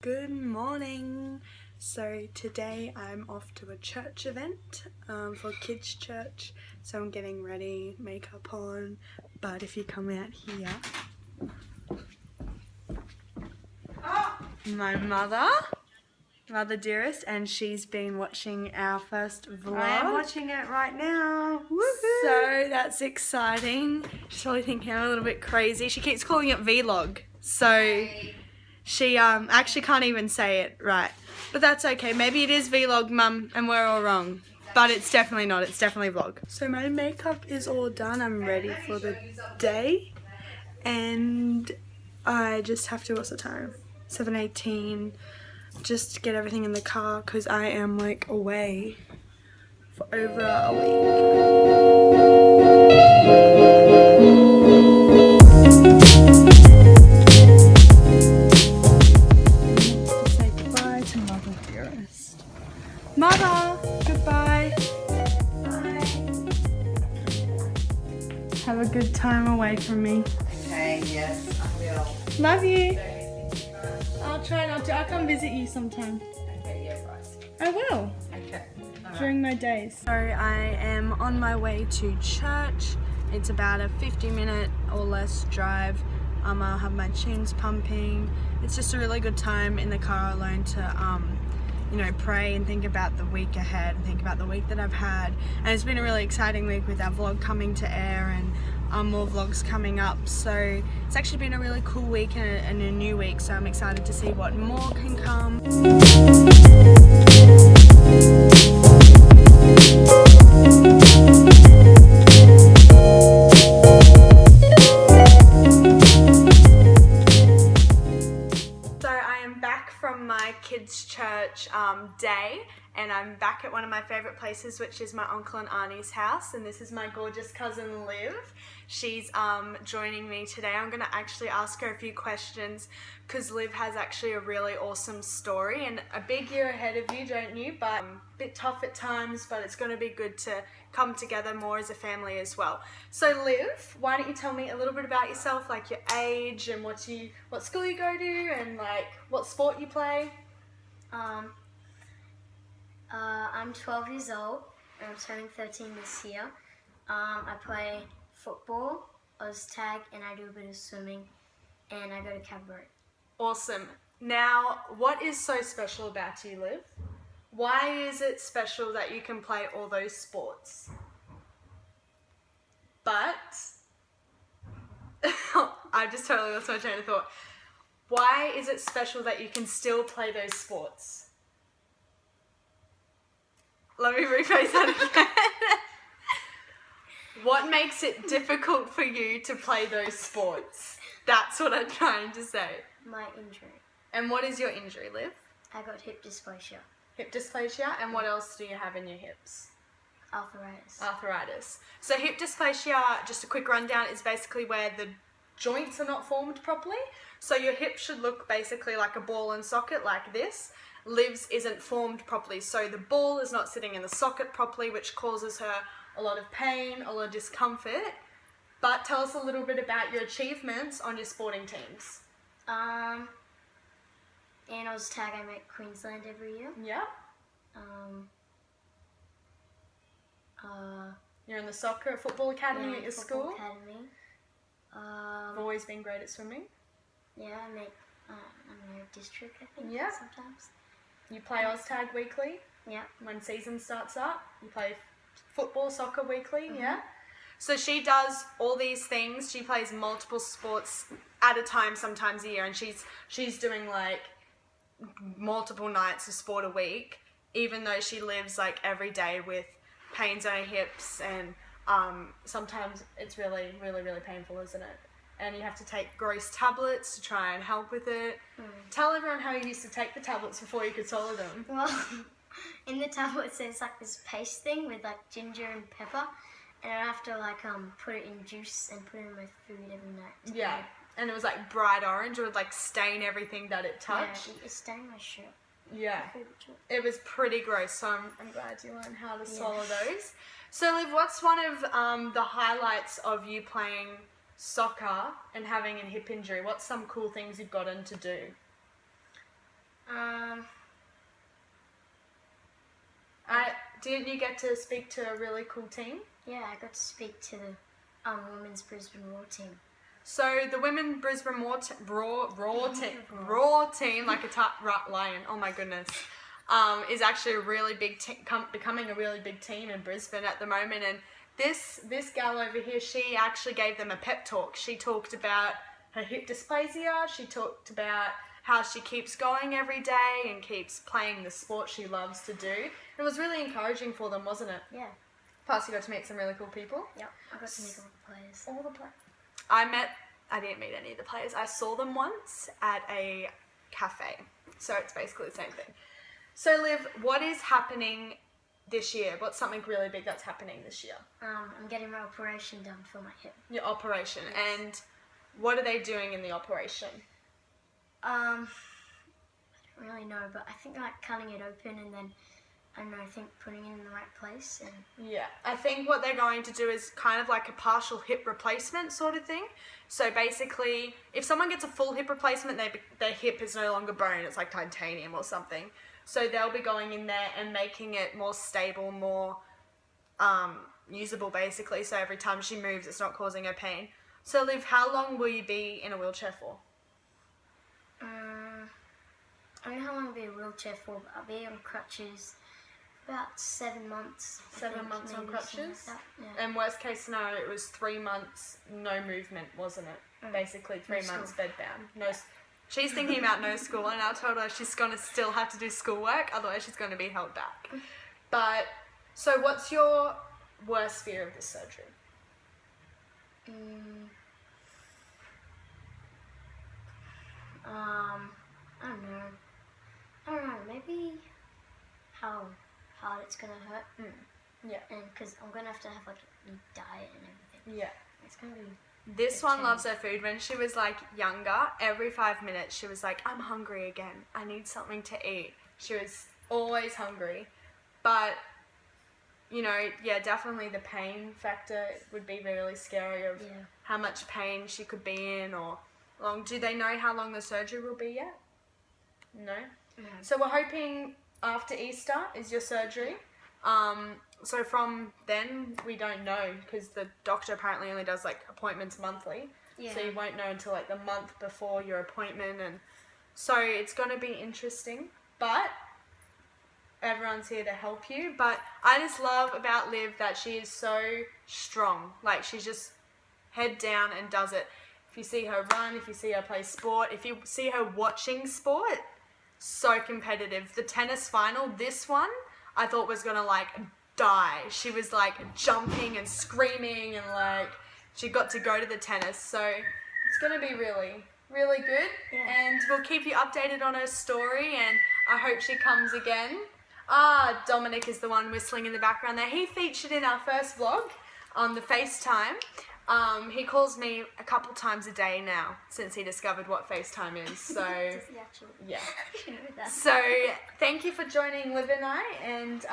Good morning. So today I'm off to a church event for kids church, so I'm getting ready, makeup on, but if you come out here, my mother dearest, and she's been watching our first vlog. I am watching it right now. Woohoo. So that's exciting. She's probably thinking I'm a little bit crazy. She keeps calling it vlog, so she actually can't even say it right. But that's okay. Maybe it is vlog, Mum, and we're all wrong. But it's definitely not. It's definitely vlog. So my makeup is all done. I'm ready for the day. And I just have to, what's the time? 7:18. Just get everything in the car because I am like away for over a Say goodbye to Mother dearest. Mother, goodbye. Bye. Have a good time away from me. Okay, yes, I will. Love you. I'll try not to. I'll come visit you sometime. Okay, yeah, right. I will. Okay. During my days. So I am on my way to church. It's about a 50-minute or less drive. I'll have my tunes pumping. It's just a really good time in the car alone to pray and think about the week ahead and think about the week that I've had. And it's been a really exciting week with our vlog coming to air and more vlogs coming up. So it's actually been a really cool week and a new week. So I'm excited to see what more can come. From my kids' church day, and I'm back at one of my favourite places, which is my uncle and auntie's house, and this is my gorgeous cousin Liv. She's joining me today. I'm going to actually ask her a few questions because Liv has actually a really awesome story and a big year ahead of you, don't you? But a bit tough at times, but it's going to be good to come together more as a family as well. So Liv, why don't you tell me a little bit about yourself, like your age and what school you go to and like what sport you play? I'm 12 years old and I'm turning 13 this year. I play football, tag, and I do a bit of swimming, and I go to cabaret. Awesome. Now, what is so special about you, Liv? Why is it special that you can play all those sports? But, I just totally lost my train of thought. Why is it special that you can still play those sports? Let me rephrase that again. What makes it difficult for you to play those sports? That's what I'm trying to say. My injury. And what is your injury, Liv? I got hip dysplasia. Hip dysplasia, and what else do you have in your hips? Arthritis. Arthritis. So hip dysplasia, just a quick rundown, is basically where the joints are not formed properly. So your hip should look basically like a ball and socket like this. Liv's isn't formed properly, so the ball is not sitting in the socket properly, which causes her a lot of pain, a lot of discomfort. But tell us a little bit about your achievements on your sporting teams. In tag, I make Queensland every year. Yeah. You're in the football academy at your school. Academy. You've always been great at swimming. Yeah, I make district, I think. Yeah. Sometimes. You play tag weekly. Yeah. When season starts up, you play football, soccer weekly. Mm-hmm. Yeah. So she does all these things. She plays multiple sports at a time, sometimes a year, and she's doing like multiple nights of sport a week, even though she lives like every day with pains on her hips, and sometimes it's really, really, really painful, isn't it? And you have to take gross tablets to try and help with it. Tell everyone how you used to take the tablets before you could swallow them. Well, in the tablets there's like this paste thing with like ginger and pepper, and I have to like put it in juice and put it in my food every night. Yeah, and it was like bright orange. It would like stain everything that it touched. Yeah, it stained my shirt. Yeah, it was pretty gross, so I'm glad you learned how to swallow those. So Liv, what's one of the highlights of you playing soccer and having a hip injury? What's some cool things you've gotten to do? Didn't you get to speak to a really cool team? Yeah, I got to speak to the women's Brisbane Raw team. So the women Brisbane Raw team, like a lion. Oh my goodness, is actually a really big becoming a really big team in Brisbane at the moment. And this gal over here, she actually gave them a pep talk. She talked about her hip dysplasia. She talked about how she keeps going every day and keeps playing the sport she loves to do. It was really encouraging for them, wasn't it? Yeah. Plus, you got to meet some really cool people. Yep. I got to meet all the players. All the players. I didn't meet any of the players. I saw them once at a cafe. So it's basically the same thing. So Liv, what is happening this year? What's something really big that's happening this year? I'm getting my operation done for my hip. Your operation. Yes. And what are they doing in the operation? I don't really know, but I think like cutting it open and then, I don't know, I think putting it in the right place. And Yeah, I think what they're going to do is kind of like a partial hip replacement sort of thing. So basically, if someone gets a full hip replacement, their hip is no longer bone, it's like titanium or something. So they'll be going in there and making it more stable, more usable basically, so every time she moves it's not causing her pain. So Liv, how long will you be in a wheelchair for? I don't know how long I'll be in a wheelchair for, but I'll be on crutches about 7 months. I 7 think, months on maybe, crutches? something like that. Yeah. And worst case scenario, it was 3 months, no movement, wasn't it? Basically 3 No months school. bedbound. She's thinking about no school, and I told her she's going to still have to do schoolwork, otherwise she's going to be held back. But, so what's your worst fear of this surgery? I don't know, maybe how hard it's gonna hurt. Yeah. And because I'm gonna have to have like a new diet and everything. Yeah. It's gonna be. This one loves her food. When she was like younger, every 5 minutes she was like, I'm hungry again. I need something to eat. She was always hungry. But, you know, yeah, definitely the pain factor would be really scary of how much pain she could be in or long. Do they know how long the surgery will be yet? No? No. So we're hoping after Easter is your surgery. So from then, we don't know because the doctor apparently only does like appointments monthly. Yeah. So you won't know until like the month before your appointment, and so it's going to be interesting. But everyone's here to help you. But I just love about Liv that she is so strong. Like she's just head down and does it. If you see her run, if you see her play sport, if you see her watching sport, so competitive. The tennis final, this one, I thought was going to like die. She was like jumping and screaming and like she got to go to the tennis. So it's going to be really, really good. Yeah. And we'll keep you updated on her story and I hope she comes again. Dominic is the one whistling in the background there. He featured in our first vlog on the FaceTime. He calls me a couple times a day now since he discovered what FaceTime is. So Does he actually? yeah. You know that. So thank you for joining Liv and I. And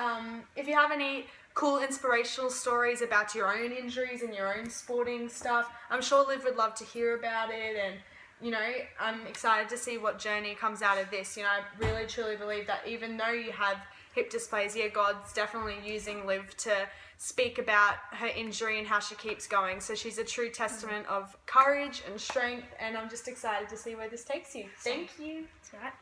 if you have any cool inspirational stories about your own injuries and your own sporting stuff, I'm sure Liv would love to hear about it. And you know, I'm excited to see what journey comes out of this. You know, I really truly believe that even though you have hip dysplasia, God's definitely using Liv to speak about her injury and how she keeps going. So she's a true testament of courage and strength, and I'm just excited to see where this takes you. Thank you. It's alright.